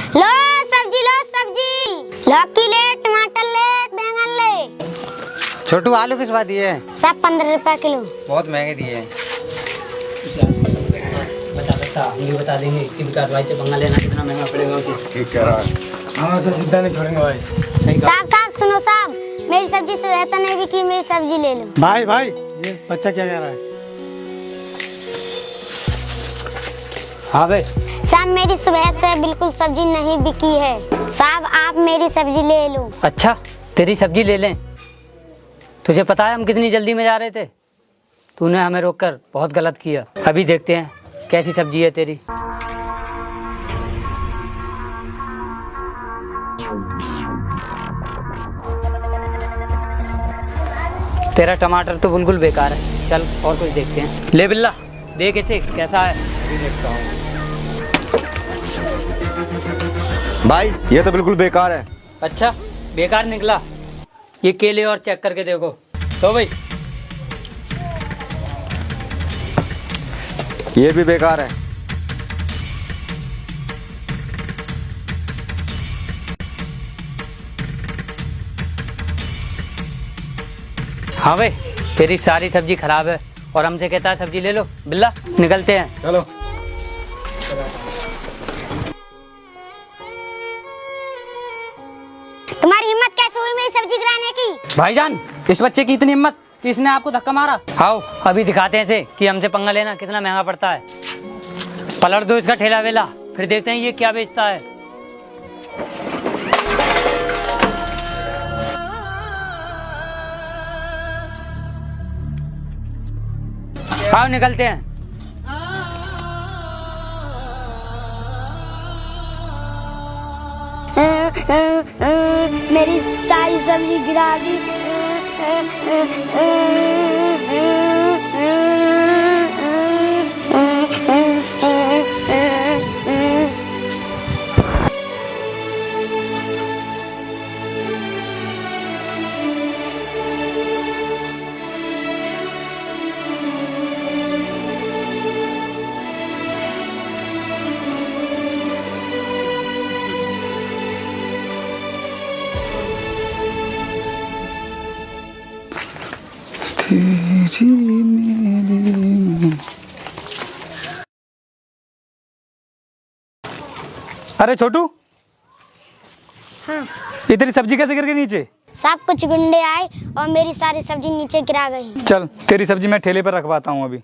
लो सब्जी, लौकी ले, टमाटर ले, बैंगन ले। छोटू आलू किस बात दिए? सब 15 रुपए किलो। बहुत महंगे दिए हैं। हम भी बता देंगे कि विकास भाई से पंगा लेना कितना महंगा पड़ेगा उसे। ठीक कह रहा है। हाँ सर, सीधा नहीं छोड़ेंगे भाई। साहब सुनो साहब, मेरी सब्जी से बेहतर नहीं बिकी, मेरी सब्जी ले लो। भाई ये बच्चा क्या कह रहा है? हाँ भाई साहब मेरी सुबह से बिल्कुल सब्जी नहीं बिकी है। साहब आप मेरी सब्जी ले लो। अच्छा तेरी सब्जी ले लें। तुझे पता है हम कितनी जल्दी में जा रहे थे? तूने हमें रोककर बहुत गलत किया। अभी देखते हैं कैसी सब्जी है तेरी। तेरा टमाटर तो बिल्कुल बेकार है। चल और कुछ देखते हैं। ले बिल्ला देख इसे कैसा है। अभी देखता हूँ। भाई ये तो बिल्कुल बेकार है। अच्छा बेकार निकला। ये केले और चेक करके देखो। तो भाई ये भी बेकार है। हाँ भाई तेरी सारी सब्जी खराब है और हमसे कहता है सब्जी ले लो। बिल्ला निकलते हैं। चलो। तुम्हारी हिम्मत कैसे हुई मेरी सब्जी गिराने की? भाईजान इस बच्चे की इतनी हिम्मत कि इसने आपको धक्का मारा। आओ अभी दिखाते हैं इसे कि हमसे पंगा लेना कितना महंगा पड़ता है। पलट दो इसका ठेला वेला, फिर देखते हैं ये क्या बेचता है। आओ निकलते हैं। मेरी सारी सब्जी गिरा दी। अरे छोटू, हाँ ये तेरी सब्जी कैसे गिर गई नीचे? साहब कुछ गुंडे आए और मेरी सारी सब्जी नीचे गिरा गई। चल तेरी सब्जी मैं ठेले पर रखवाता हूँ अभी।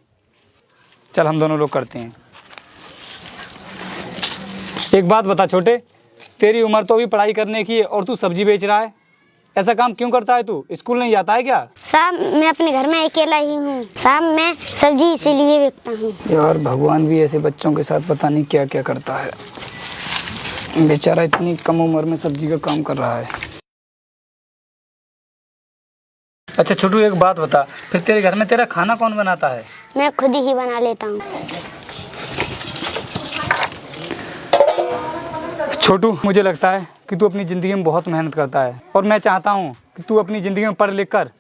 चल हम दोनों लोग करते हैं। एक बात बता छोटे, तेरी उम्र तो अभी पढ़ाई करने की है और तू सब्जी बेच रहा है। ऐसा काम क्यों करता है तू? स्कूल नहीं जाता है क्या? साहब मैं अपने घर में अकेला ही हूँ। साहब मैं सब्जी इसीलिए बेचता हूँ। यार भगवान भी ऐसे बच्चों के साथ पता नहीं क्या क्या करता है। बेचारा इतनी कम उम्र में सब्जी का काम कर रहा है। अच्छा छोटू एक बात बता, फिर तेरे घर में तेरा खाना कौन बनाता है? मैं खुद ही बना लेता हूँ। छोटू मुझे लगता है कि तू अपनी ज़िंदगी में बहुत मेहनत करता है और मैं चाहता हूँ कि तू अपनी ज़िंदगी में पढ़ लिख कर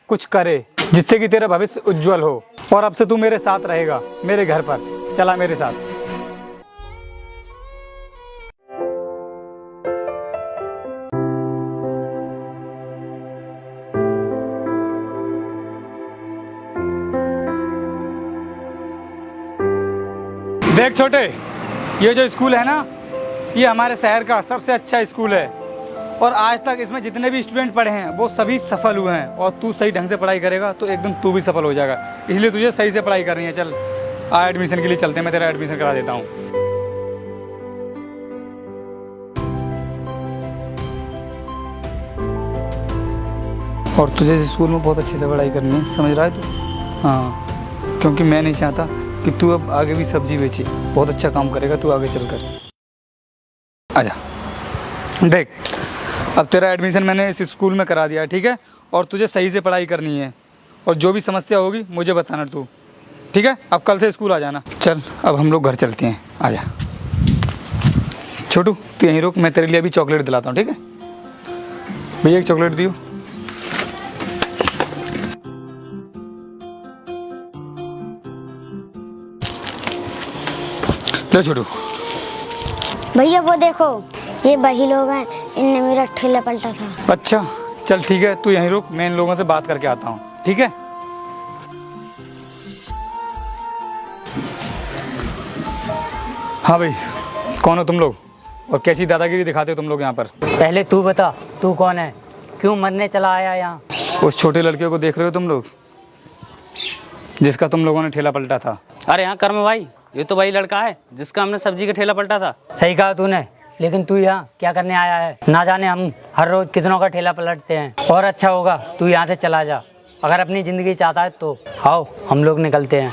कुछ करे जिससे कि तेरा भविष्य उज्जवल हो। और अब से तू मेरे साथ रहेगा मेरे घर पर। चला मेरे साथ। देख छोटे, ये जो स्कूल है ना, ये हमारे शहर का सबसे अच्छा स्कूल है और आज तक इसमें जितने भी स्टूडेंट पढ़े हैं वो सभी सफल हुए हैं। और तू सही ढंग से पढ़ाई करेगा तो एकदम तू भी सफल हो जाएगा। इसलिए तुझे सही से पढ़ाई करनी है। चल आ एडमिशन के लिए चलते हैं, मैं तेरा एडमिशन करा देता हूँ। और तुझे स्कूल में बहुत अच्छे से पढ़ाई करनी है, समझ रहा है तू? हाँ, क्योंकि मैं नहीं चाहता कि तू अब आगे भी सब्जी बेचे। बहुत अच्छा काम करेगा तू आगे चलकर। आजा देख, अब तेरा एडमिशन मैंने इस स्कूल में करा दिया, ठीक है? और तुझे सही से पढ़ाई करनी है और जो भी समस्या होगी मुझे बताना तू, ठीक है? अब कल से स्कूल आ जाना। चल अब हम लोग घर चलते हैं। आजा छोटू, तू यहीं रुक, मैं तेरे लिए अभी चॉकलेट दिलाता हूँ, ठीक है? भैया एक चॉकलेट दियो। लो छोटू। भैया वो देखो, ये वही लोग हैं, इनने मेरा ठेला पलटा था। अच्छा चल ठीक है, तू यहीं रुक, मैं इन लोगों से बात करके आता हूँ, ठीक है। हाँ भाई, कौन हो तुम लोग और कैसी दादागिरी दिखाते हो तुम लोग यहाँ पर? पहले तू बता, तू कौन है, क्यों मरने चला आया यहाँ? उस छोटे लड़के को देख रहे हो तुम लोग, जिसका तुम लोगों ने ठेला पलटा था? अरे हाँ कर्म भाई, ये तो वही लड़का है जिसका हमने सब्जी का ठेला पलटा था। सही कहा तूने, लेकिन तू यहाँ क्या करने आया है? ना जाने हम हर रोज कितनों का ठेला पलटते हैं। और अच्छा होगा तू यहाँ से चला जा, अगर अपनी ज़िंदगी चाहता है तो। आओ हम लोग निकलते हैं।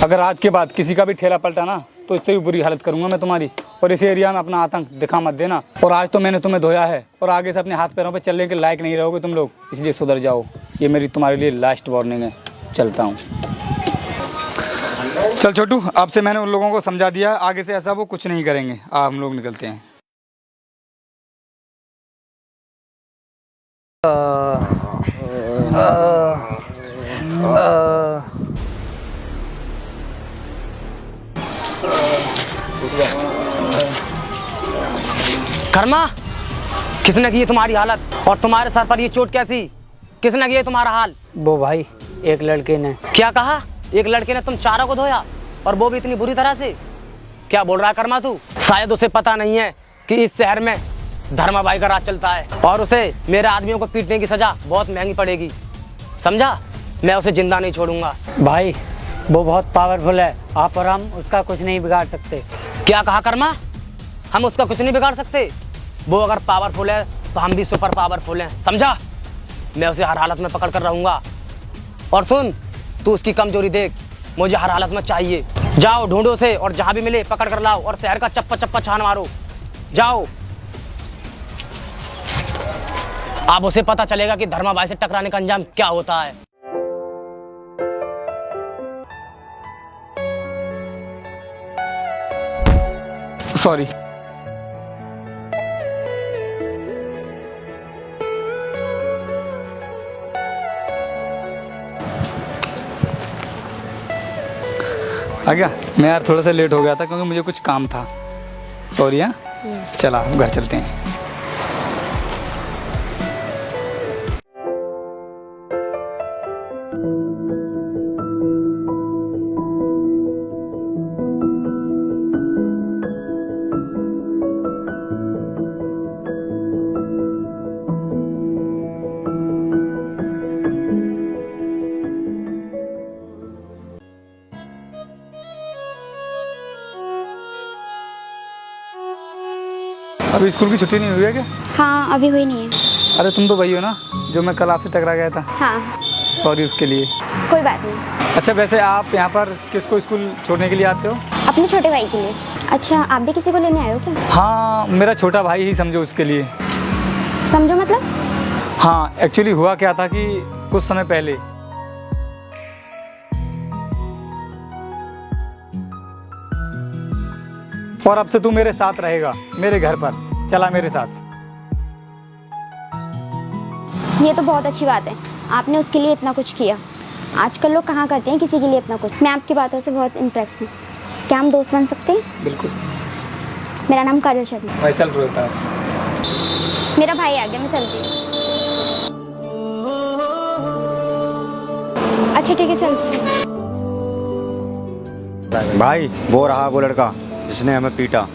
अगर आज के बाद किसी का भी ठेला पलटा ना तो इससे भी बुरी हालत करूंगा मैं तुम्हारी। और इस एरिया में अपना आतंक दिखा मत देना। और आज तो मैंने तुम्हें धोया है और आगे से अपने हाथ पैरों पे चलने के लायक नहीं रहोगे तुम लोग, इसलिए सुधर जाओ। ये मेरी तुम्हारे लिए लास्ट वार्निंग है। चलता हूँ। चल छोटू, आपसे मैंने उन लोगों को समझा दिया, आगे से ऐसा वो कुछ नहीं करेंगे। हम लोग निकलते हैं। कर्मा, किसने की तुम्हारी हालत और तुम्हारे सर पर ये चोट कैसी? किसने किया तुम्हारा हाल? वो भाई एक लड़के ने। क्या कहा? एक लड़के ने तुम चारों को धोया और वो भी इतनी बुरी तरह से? क्या बोल रहा है कर्मा तू? शायद उसे पता नहीं है कि इस शहर में धर्मा भाई का राज चलता है और उसे मेरे आदमियों को पीटने की सजा बहुत महंगी पड़ेगी, समझा? मैं उसे जिंदा नहीं छोड़ूंगा। भाई वो बहुत पावरफुल है, आप और हम उसका कुछ नहीं बिगाड़ सकते। क्या कहा कर्मा? हम उसका कुछ नहीं बिगाड़ सकते? वो अगर पावरफुल है तो हम भी सुपर पावरफुल हैं, समझा? मैं उसे हर हालत में पकड़ कर रहूंगा। और सुन, तू उसकी कमजोरी देख, मुझे हर हालत में चाहिए। जाओ ढूंढो उसे और जहां भी मिले पकड़ कर लाओ और शहर का चप्पा चप्पा छान मारो। जाओ। अब उसे पता चलेगा कि धर्मा भाई से टकराने का अंजाम क्या होता है। सॉरी। आ गया? मैं यार थोड़ा सा लेट हो गया था क्योंकि मुझे कुछ काम था। सॉरी। हाँ चला, घर चलते हैं। अभी स्कूल की छुट्टी नहीं हुई है क्या? हाँ अभी हुई नहीं है। अरे तुम तो वही हो ना जो मैं कल आपसे टकरा गया था। हाँ सॉरी उसके लिए। कोई बात नहीं। अच्छा वैसे आप यहाँ पर किसको स्कूल छोड़ने के लिए आते हो? अपने छोटे भाई के लिए। अच्छा आप भी किसी को लेने आए हो क्या? हाँ मेरा छोटा भाई ही समझो उसके लिए। समझो मतलब? हाँ एक्चुअली हुआ क्या था कि कुछ समय पहले और अब से तू मेरे साथ रहेगा मेरे घर पर। चला मेरे साथ। ये तो बहुत अच्छी बात है, आपने उसके लिए इतना कुछ किया। आजकल लोग कहाँ करते हैं किसी के लिए इतना कुछ। मैं आपकी बातों से बहुत इम्प्रेस हूँ। क्या हम दोस्त बन सकते हैं? बिल्कुल। मेरा नाम काजल शर्मा। माइसेल्फ रोहतास। मेरा भाई आ गया, मैं चलती हूँ। अच्छा ठीक है चलते हैं। भाई वो रहा वो लड़का जिसने हमें पीटा,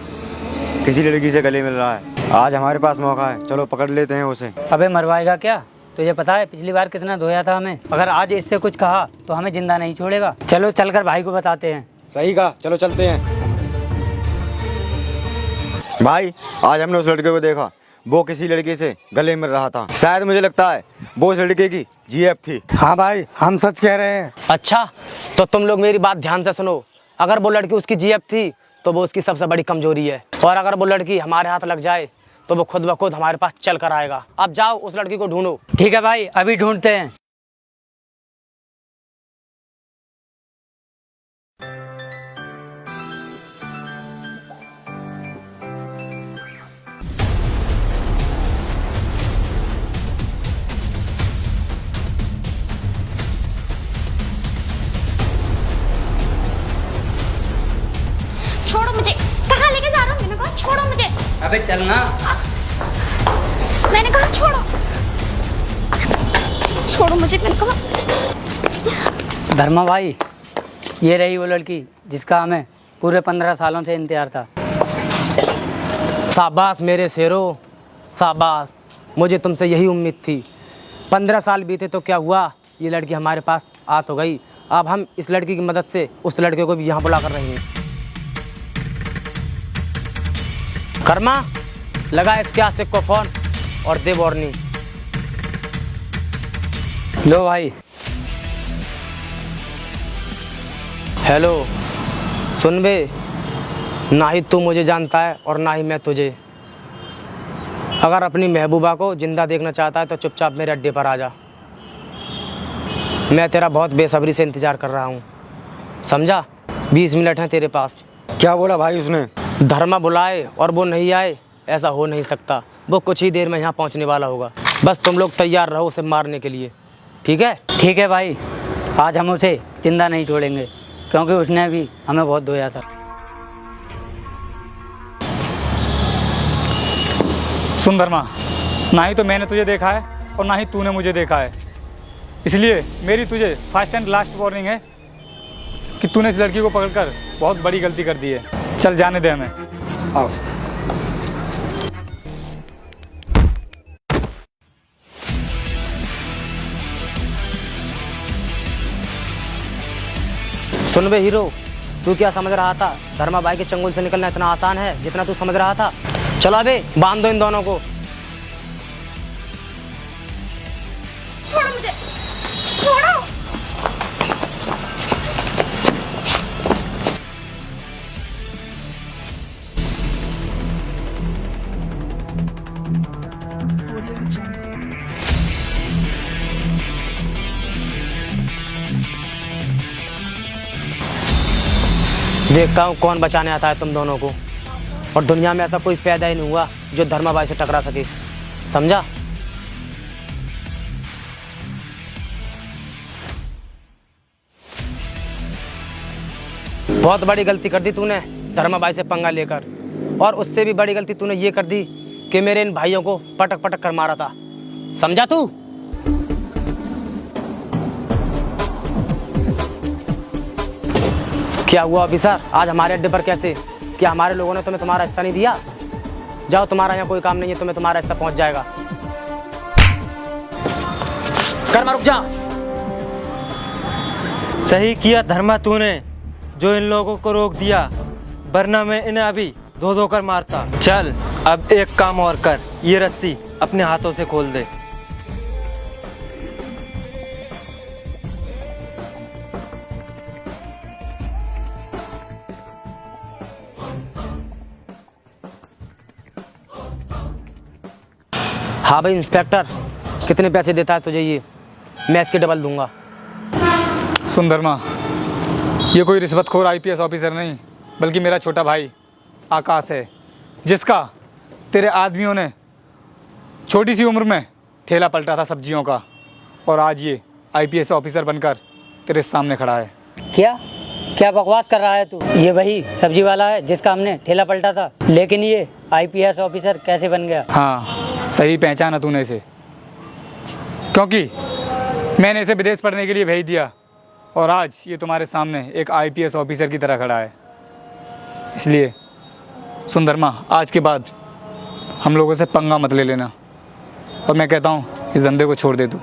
किसी लड़की से गले मिल रहा है। आज हमारे पास मौका है, चलो पकड़ लेते हैं उसे। अबे मरवाएगा क्या? तुझे पता है पिछली बार कितना धोया था हमें? अगर आज इससे कुछ कहा तो हमें जिंदा नहीं छोड़ेगा। चलो चलकर भाई को बताते हैं। सही कहा, चलो चलते हैं। भाई आज हमने उस लड़के को देखा, वो किसी लड़की से गले मिल रहा था। शायद मुझे लगता है वो उस लड़के की जीएफ थी। हाँ भाई, हम सच कह रहे हैं। अच्छा, तो तुम लोग मेरी बात ध्यान से सुनो। अगर वो लड़की उसकी जीएफ थी तो वो उसकी सबसे बड़ी कमजोरी है, और अगर वो लड़की हमारे हाथ लग जाए तो वो खुद ब खुद हमारे पास चल कर आएगा। अब जाओ उस लड़की को ढूंढो। ठीक है भाई, अभी ढूंढते हैं। छोड़ो मुझे, कहाँ लेके जा रहा हूँ? मैंने कहा छोड़ो मुझे। अबे चलना। मैंने कहा छोड़ो, छोड़ो मुझे, मैंने कहा। धर्मा भाई, ये रही वो लड़की जिसका हमें पूरे 15 सालों से इंतजार था। शाबाश मेरे शेरो, शाबाश। मुझे तुमसे यही उम्मीद थी। 15 साल बीते तो क्या हुआ, ये लड़की हमारे पास आ तो गई। अब हम इस लड़की की मदद से उस लड़के को भी यहाँ बुला कर रहे हैं। कर्मा, लगा इसके आशिक को फोन और दे वार्निंग। लो भाई। हेलो, सुन बे, ना ही तू मुझे जानता है और ना ही मैं तुझे। अगर अपनी महबूबा को जिंदा देखना चाहता है तो चुपचाप मेरे अड्डे पर आ जा। मैं तेरा बहुत बेसब्री से इंतज़ार कर रहा हूँ, समझा? 20 मिनट हैं तेरे पास। क्या बोला भाई उसने? धर्मा बुलाए और वो नहीं आए, ऐसा हो नहीं सकता। वो कुछ ही देर में यहाँ पहुँचने वाला होगा। बस तुम लोग तैयार रहो उसे मारने के लिए, ठीक है? ठीक है भाई, आज हम उसे जिंदा नहीं छोड़ेंगे, क्योंकि उसने भी हमें बहुत धोया था। सुन धर्मा, ना ही तो मैंने तुझे देखा है और ना ही तूने मुझे देखा है, इसलिए मेरी तुझे फर्स्ट एंड लास्ट वार्निंग है कि तूने इस लड़की को पकड़कर बहुत बड़ी गलती कर दी है। चल जाने दे हमें। आओ। सुन बे हीरो, तू क्या समझ रहा था धर्मा बाई के चंगुल से निकलना इतना आसान है जितना तू समझ रहा था? चलो अबे बांध दो इन दोनों को। छोड़ो मुझे, छोड़ो। देखता हूँ कौन बचाने आता है तुम दोनों को। और दुनिया में ऐसा कोई पैदा ही नहीं हुआ जो धर्मा बाई से टकरा सके, समझा? बहुत बड़ी गलती कर दी तूने धर्मा बाई से पंगा लेकर, और उससे भी बड़ी गलती तूने ये कर दी कि मेरे इन भाइयों को पटक पटक कर मारा था, समझा तू? क्या हुआ ऑफिसर, आज हमारे अड्डे पर कैसे? क्या हमारे लोगों ने तुम्हें तुम्हारा हिस्सा नहीं दिया? जाओ, तुम्हारा यहाँ कोई काम नहीं है, तुम्हें तुम्हारा हिस्सा पहुंच जाएगा। कर्मा रुक जा। सही किया धर्मा तूने जो इन लोगों को रोक दिया, वरना मैं इन्हें अभी धो धो कर मारता। चल अब एक काम और कर, ये रस्सी अपने हाथों से खोल दे। हाँ भाई इंस्पेक्टर, कितने पैसे देता है तुझे ये? मैं इसके डबल दूंगा। सुन धर्मा, ये कोई रिश्वतखोर आईपीएस ऑफिसर नहीं, बल्कि मेरा छोटा भाई आकाश है, जिसका तेरे आदमियों ने छोटी सी उम्र में ठेला पलटा था सब्जियों का, और आज ये आईपीएस ऑफिसर बनकर तेरे सामने खड़ा है। क्या क्या बकवास कर रहा है तू? ये वही सब्जी वाला है जिसका हमने ठेला पलटा था, लेकिन ये आईपीएस ऑफिसर कैसे बन गया? हाँ, सही पहचाना तूने इसे, क्योंकि मैंने इसे विदेश पढ़ने के लिए भेज दिया और आज ये तुम्हारे सामने एक आईपीएस ऑफिसर की तरह खड़ा है। इसलिए सुन धर्मा, आज के बाद हम लोगों से पंगा मत ले लेना, और मैं कहता हूँ इस धंधे को छोड़ दे तू।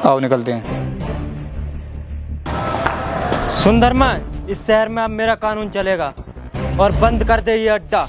आओ निकलते हैं। सुन धर्मा, इस शहर में अब मेरा कानून चलेगा और बंद कर दे ये अड्डा।